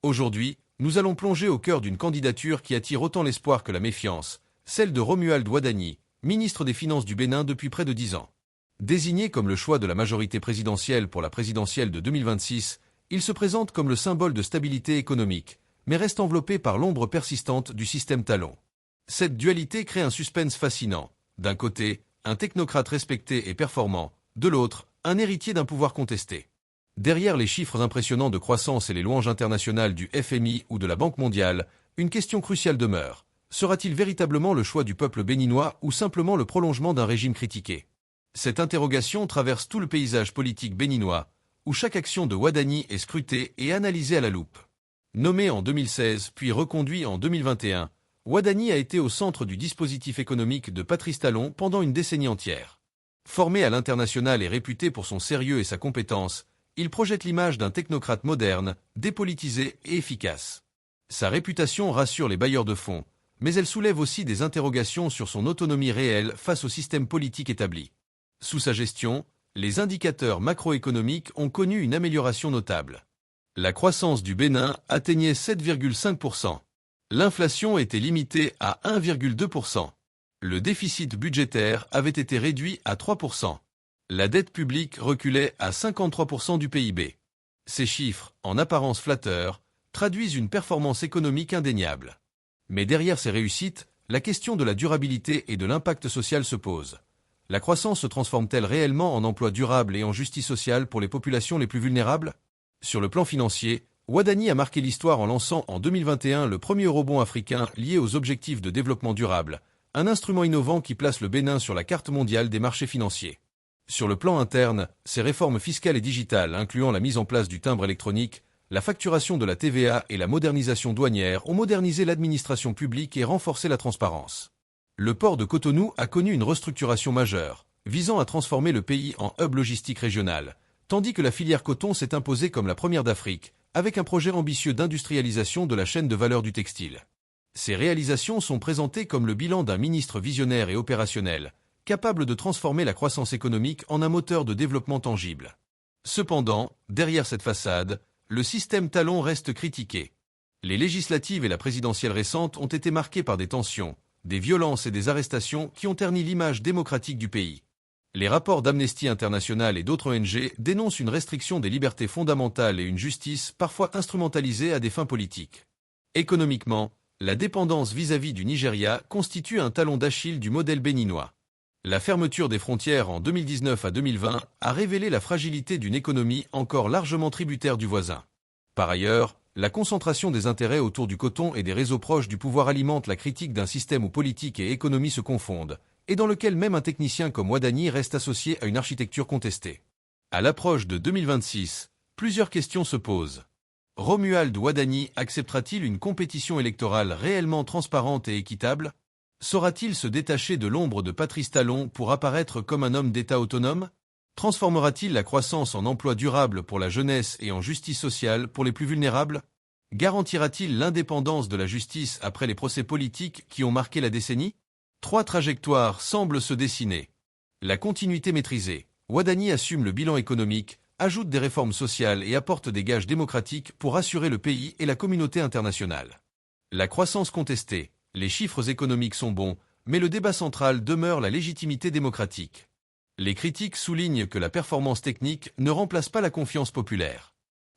Aujourd'hui, nous allons plonger au cœur d'une candidature qui attire autant l'espoir que la méfiance, celle de Romuald Wadani, ministre des Finances du Bénin depuis près de 10 ans. Désigné comme le choix de la majorité présidentielle pour la présidentielle de 2026, il se présente comme le symbole de stabilité économique, mais reste enveloppé par l'ombre persistante du système Talon. Cette dualité crée un suspense fascinant. D'un côté, un technocrate respecté et performant, de l'autre, un héritier d'un pouvoir contesté. Derrière les chiffres impressionnants de croissance et les louanges internationales du FMI ou de la Banque mondiale, une question cruciale demeure. Sera-t-il véritablement le choix du peuple béninois ou simplement le prolongement d'un régime critiqué? Cette interrogation traverse tout le paysage politique béninois, où chaque action de Wadani est scrutée et analysée à la loupe. Nommé en 2016 puis reconduit en 2021, Wadani a été au centre du dispositif économique de Patrice Talon pendant une décennie entière. Formé à l'international et réputé pour son sérieux et sa compétence, il projette l'image d'un technocrate moderne, dépolitisé et efficace. Sa réputation rassure les bailleurs de fonds, mais elle soulève aussi des interrogations sur son autonomie réelle face au système politique établi. Sous sa gestion, les indicateurs macroéconomiques ont connu une amélioration notable. La croissance du Bénin atteignait 7,5%. L'inflation était limitée à 1,2%. Le déficit budgétaire avait été réduit à 3%. La dette publique reculait à 53% du PIB. Ces chiffres, en apparence flatteurs, traduisent une performance économique indéniable. Mais derrière ces réussites, la question de la durabilité et de l'impact social se pose. La croissance se transforme-t-elle réellement en emploi durable et en justice sociale pour les populations les plus vulnérables? Sur le plan financier, Wadani a marqué l'histoire en lançant en 2021 le premier eurobond africain lié aux objectifs de développement durable, un instrument innovant qui place le Bénin sur la carte mondiale des marchés financiers. Sur le plan interne, ces réformes fiscales et digitales, incluant la mise en place du timbre électronique, la facturation de la TVA et la modernisation douanière, ont modernisé l'administration publique et renforcé la transparence. Le port de Cotonou a connu une restructuration majeure, visant à transformer le pays en hub logistique régional, tandis que la filière coton s'est imposée comme la première d'Afrique, avec un projet ambitieux d'industrialisation de la chaîne de valeur du textile. Ces réalisations sont présentées comme le bilan d'un ministre visionnaire et opérationnel, capable de transformer la croissance économique en un moteur de développement tangible. Cependant, derrière cette façade, le système Talon reste critiqué. Les législatives et la présidentielle récente ont été marquées par des tensions, des violences et des arrestations qui ont terni l'image démocratique du pays. Les rapports d'Amnesty International et d'autres ONG dénoncent une restriction des libertés fondamentales et une justice parfois instrumentalisée à des fins politiques. Économiquement, la dépendance vis-à-vis du Nigeria constitue un talon d'Achille du modèle béninois. La fermeture des frontières en 2019 à 2020 a révélé la fragilité d'une économie encore largement tributaire du voisin. Par ailleurs, la concentration des intérêts autour du coton et des réseaux proches du pouvoir alimente la critique d'un système où politique et économie se confondent, et dans lequel même un technicien comme Wadani reste associé à une architecture contestée. À l'approche de 2026, plusieurs questions se posent. Romuald Wadani acceptera-t-il une compétition électorale réellement transparente et équitable? Saura-t-il se détacher de l'ombre de Patrice Talon pour apparaître comme un homme d'État autonome? Transformera-t-il la croissance en emploi durable pour la jeunesse et en justice sociale pour les plus vulnérables? Garantira-t-il l'indépendance de la justice après les procès politiques qui ont marqué la décennie? 3 trajectoires semblent se dessiner. La continuité maîtrisée. Wadani assume le bilan économique, ajoute des réformes sociales et apporte des gages démocratiques pour assurer le pays et la communauté internationale. La croissance contestée. Les chiffres économiques sont bons, mais le débat central demeure la légitimité démocratique. Les critiques soulignent que la performance technique ne remplace pas la confiance populaire.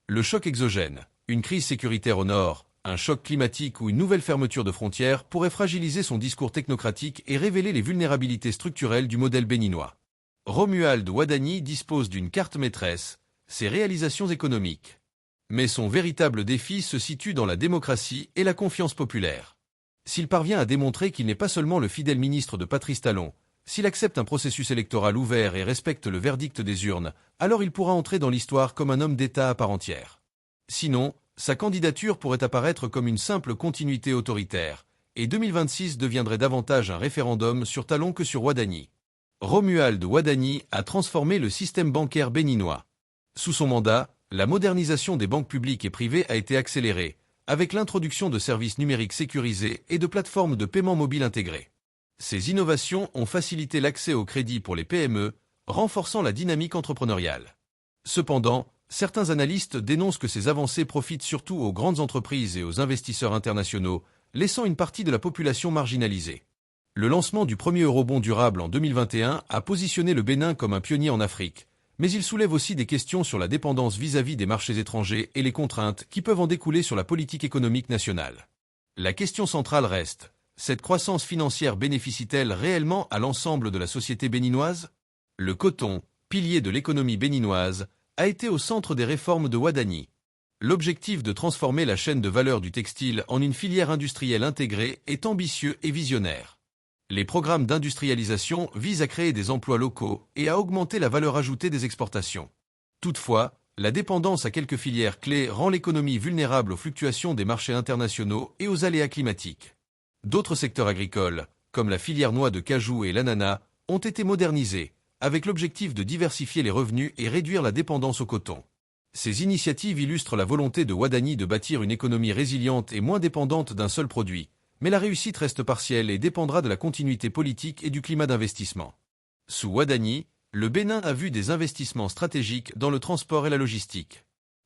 Le choc exogène, une crise sécuritaire au nord, un choc climatique ou une nouvelle fermeture de frontières pourrait fragiliser son discours technocratique et révéler les vulnérabilités structurelles du modèle béninois. Romuald Wadani dispose d'une carte maîtresse, ses réalisations économiques. Mais son véritable défi se situe dans la démocratie et la confiance populaire. S'il parvient à démontrer qu'il n'est pas seulement le fidèle ministre de Patrice Talon, s'il accepte un processus électoral ouvert et respecte le verdict des urnes, alors il pourra entrer dans l'histoire comme un homme d'État à part entière. Sinon, sa candidature pourrait apparaître comme une simple continuité autoritaire, et 2026 deviendrait davantage un référendum sur Talon que sur Wadani. Romuald Wadani a transformé le système bancaire béninois. Sous son mandat, la modernisation des banques publiques et privées a été accélérée, avec l'introduction de services numériques sécurisés et de plateformes de paiement mobile intégrées. Ces innovations ont facilité l'accès au crédit pour les PME, renforçant la dynamique entrepreneuriale. Cependant, Certains analystes dénoncent que ces avancées profitent surtout aux grandes entreprises et aux investisseurs internationaux, laissant une partie de la population marginalisée. Le lancement du premier eurobond durable en 2021 a positionné le Bénin comme un pionnier en Afrique, mais il soulève aussi des questions sur la dépendance vis-à-vis des marchés étrangers et les contraintes qui peuvent en découler sur la politique économique nationale. La question centrale reste: cette croissance financière bénéficie-t-elle réellement à l'ensemble de la société béninoise? Le coton, pilier de l'économie béninoise, a été au centre des réformes de Wadani. L'objectif de transformer la chaîne de valeur du textile en une filière industrielle intégrée est ambitieux et visionnaire. Les programmes d'industrialisation visent à créer des emplois locaux et à augmenter la valeur ajoutée des exportations. Toutefois, la dépendance à quelques filières clés rend l'économie vulnérable aux fluctuations des marchés internationaux et aux aléas climatiques. D'autres secteurs agricoles, comme la filière noix de cajou et l'ananas, ont été modernisés, avec l'objectif de diversifier les revenus et réduire la dépendance au coton. Ces initiatives illustrent la volonté de Wadani de bâtir une économie résiliente et moins dépendante d'un seul produit, mais la réussite reste partielle et dépendra de la continuité politique et du climat d'investissement. Sous Wadani, le Bénin a vu des investissements stratégiques dans le transport et la logistique.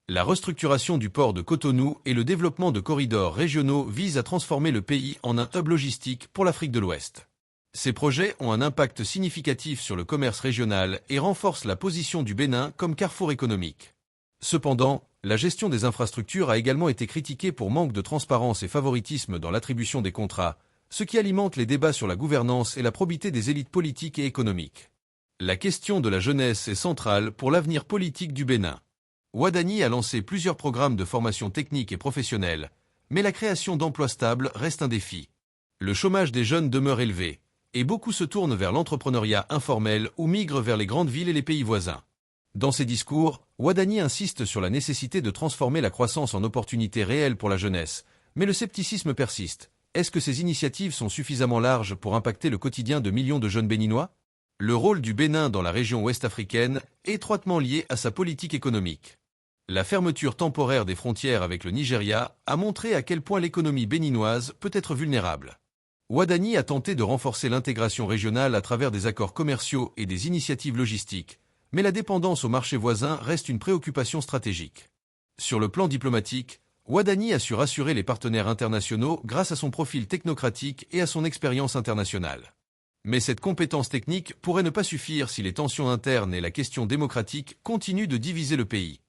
La restructuration du port de Cotonou et le développement de corridors régionaux visent à transformer le pays en un hub logistique pour l'Afrique de l'Ouest. Ces projets ont un impact significatif sur le commerce régional et renforcent la position du Bénin comme carrefour économique. Cependant, la gestion des infrastructures a également été critiquée pour manque de transparence et favoritisme dans l'attribution des contrats, ce qui alimente les débats sur la gouvernance et la probité des élites politiques et économiques. La question de la jeunesse est centrale pour l'avenir politique du Bénin. Wadani a lancé plusieurs programmes de formation technique et professionnelle, mais la création d'emplois stables reste un défi. Le chômage des jeunes demeure élevé, et beaucoup se tournent vers l'entrepreneuriat informel ou migrent vers les grandes villes et les pays voisins. Dans ses discours, Wadani insiste sur la nécessité de transformer la croissance en opportunités réelles pour la jeunesse, mais le scepticisme persiste. Est-ce que ces initiatives sont suffisamment larges pour impacter le quotidien de millions de jeunes béninois? Le rôle du Bénin dans la région ouest-africaine est étroitement lié à sa politique économique. La fermeture temporaire des frontières avec le Nigeria a montré à quel point l'économie béninoise peut être vulnérable. Wadani a tenté de renforcer l'intégration régionale à travers des accords commerciaux et des initiatives logistiques, mais la dépendance aux marchés voisins reste une préoccupation stratégique. Sur le plan diplomatique, Wadani a su rassurer les partenaires internationaux grâce à son profil technocratique et à son expérience internationale. Mais cette compétence technique pourrait ne pas suffire si les tensions internes et la question démocratique continuent de diviser le pays.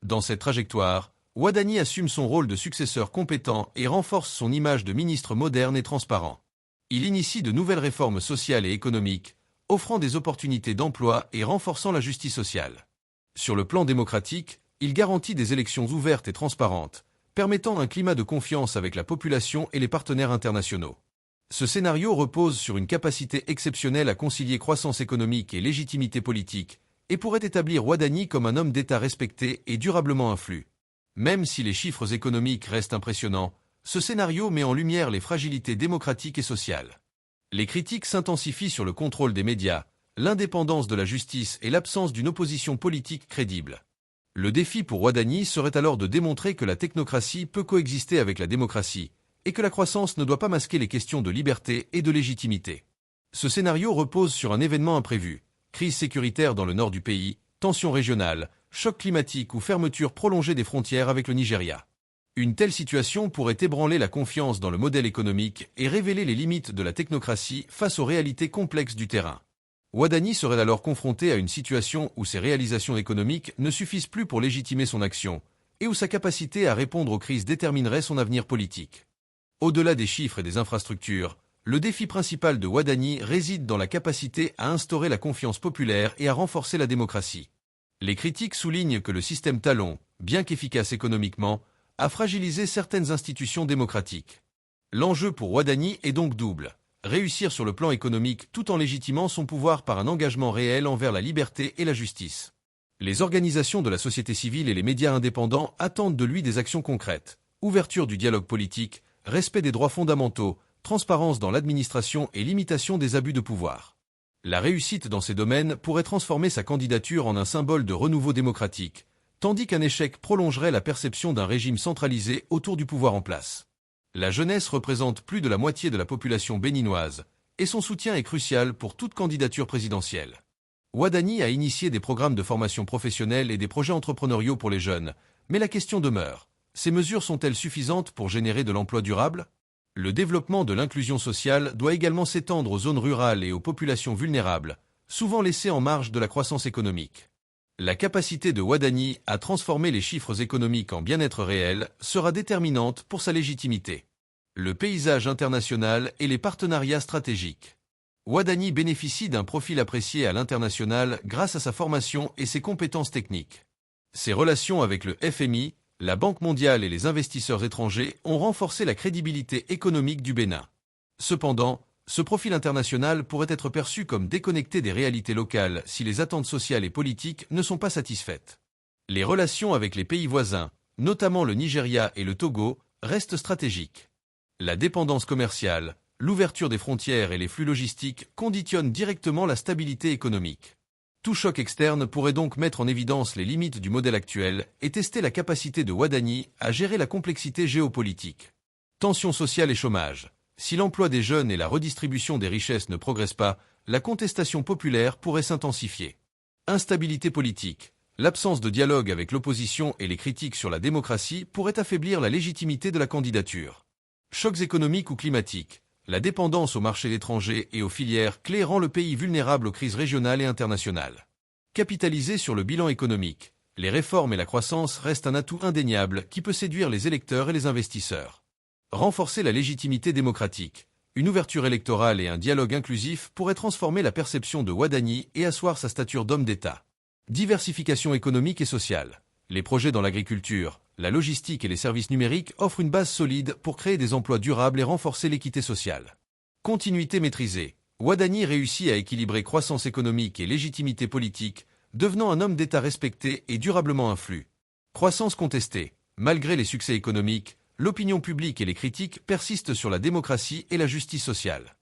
Dans cette trajectoire, Wadani assume son rôle de successeur compétent et renforce son image de ministre moderne et transparent. Il initie de nouvelles réformes sociales et économiques, offrant des opportunités d'emploi et renforçant la justice sociale. Sur le plan démocratique, il garantit des élections ouvertes et transparentes, permettant un climat de confiance avec la population et les partenaires internationaux. Ce scénario repose sur une capacité exceptionnelle à concilier croissance économique et légitimité politique, et pourrait établir Wadani comme un homme d'État respecté et durablement influent. Même si les chiffres économiques restent impressionnants, ce scénario met en lumière les fragilités démocratiques et sociales. Les critiques s'intensifient sur le contrôle des médias, l'indépendance de la justice et l'absence d'une opposition politique crédible. Le défi pour Wadani serait alors de démontrer que la technocratie peut coexister avec la démocratie, et que la croissance ne doit pas masquer les questions de liberté et de légitimité. Ce scénario repose sur un événement imprévu: crise sécuritaire dans le nord du pays, tensions régionales, choc climatique ou fermeture prolongée des frontières avec le Nigeria. Une telle situation pourrait ébranler la confiance dans le modèle économique et révéler les limites de la technocratie face aux réalités complexes du terrain. Wadani serait alors confronté à une situation où ses réalisations économiques ne suffisent plus pour légitimer son action, et où sa capacité à répondre aux crises déterminerait son avenir politique. Au-delà des chiffres et des infrastructures, le défi principal de Wadani réside dans la capacité à instaurer la confiance populaire et à renforcer la démocratie. Les critiques soulignent que le système Talon, bien qu'efficace économiquement, a fragilisé certaines institutions démocratiques. L'enjeu pour Wadani est donc double: réussir sur le plan économique tout en légitimant son pouvoir par un engagement réel envers la liberté et la justice. Les organisations de la société civile et les médias indépendants attendent de lui des actions concrètes: ouverture du dialogue politique, respect des droits fondamentaux, transparence dans l'administration et limitation des abus de pouvoir. La réussite dans ces domaines pourrait transformer sa candidature en un symbole de renouveau démocratique, tandis qu'un échec prolongerait la perception d'un régime centralisé autour du pouvoir en place. La jeunesse représente plus de la moitié de la population béninoise, et son soutien est crucial pour toute candidature présidentielle. Wadani a initié des programmes de formation professionnelle et des projets entrepreneuriaux pour les jeunes, mais la question demeure. Ces mesures sont-elles suffisantes pour générer de l'emploi durable? Le développement de l'inclusion sociale doit également s'étendre aux zones rurales et aux populations vulnérables, souvent laissées en marge de la croissance économique. La capacité de Wadani à transformer les chiffres économiques en bien-être réel sera déterminante pour sa légitimité. Le paysage international et les partenariats stratégiques. Wadani bénéficie d'un profil apprécié à l'international grâce à sa formation et ses compétences techniques. Ses relations avec le FMI, la Banque mondiale et les investisseurs étrangers ont renforcé la crédibilité économique du Bénin. Cependant, ce profil international pourrait être perçu comme déconnecté des réalités locales si les attentes sociales et politiques ne sont pas satisfaites. Les relations avec les pays voisins, notamment le Nigeria et le Togo, restent stratégiques. La dépendance commerciale, l'ouverture des frontières et les flux logistiques conditionnent directement la stabilité économique. Tout choc externe pourrait donc mettre en évidence les limites du modèle actuel et tester la capacité de Wadani à gérer la complexité géopolitique. Tensions sociales et chômage. Si l'emploi des jeunes et la redistribution des richesses ne progressent pas, la contestation populaire pourrait s'intensifier. Instabilité politique. L'absence de dialogue avec l'opposition et les critiques sur la démocratie pourraient affaiblir la légitimité de la candidature. Chocs économiques ou climatiques. La dépendance au marché étranger et aux filières clés rend le pays vulnérable aux crises régionales et internationales. Capitaliser sur le bilan économique. Les réformes et la croissance restent un atout indéniable qui peut séduire les électeurs et les investisseurs. Renforcer la légitimité démocratique. Une ouverture électorale et un dialogue inclusif pourraient transformer la perception de Wadani et asseoir sa stature d'homme d'État. Diversification économique et sociale. Les projets dans l'agriculture, la logistique et les services numériques offrent une base solide pour créer des emplois durables et renforcer l'équité sociale. Continuité maîtrisée. Wadani réussit à équilibrer croissance économique et légitimité politique, devenant un homme d'État respecté et durablement influent. Croissance contestée. Malgré les succès économiques, l'opinion publique et les critiques persistent sur la démocratie et la justice sociale.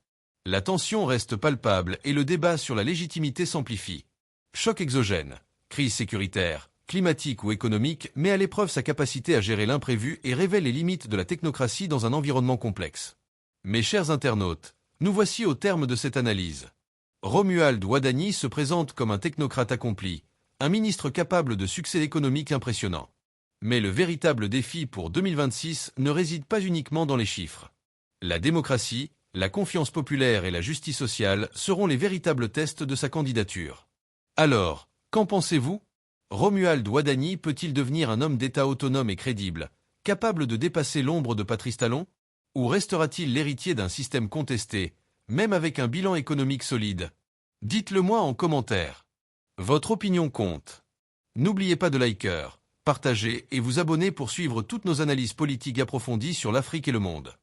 La tension reste palpable et le débat sur la légitimité s'amplifie. Choc exogène, crise sécuritaire, climatique ou économique met à l'épreuve sa capacité à gérer l'imprévu et révèle les limites de la technocratie dans un environnement complexe. Mes chers internautes, nous voici au terme de cette analyse. Romuald Wadani se présente comme un technocrate accompli, un ministre capable de succès économique impressionnant. Mais le véritable défi pour 2026 ne réside pas uniquement dans les chiffres. La démocratie, la confiance populaire et la justice sociale seront les véritables tests de sa candidature. Alors, qu'en pensez-vous? Romuald Wadani peut-il devenir un homme d'État autonome et crédible, capable de dépasser l'ombre de Patrice Talon? Ou restera-t-il l'héritier d'un système contesté, même avec un bilan économique solide? Dites-le-moi en commentaire. Votre opinion compte. N'oubliez pas de liker, partager et vous abonner pour suivre toutes nos analyses politiques approfondies sur l'Afrique et le monde.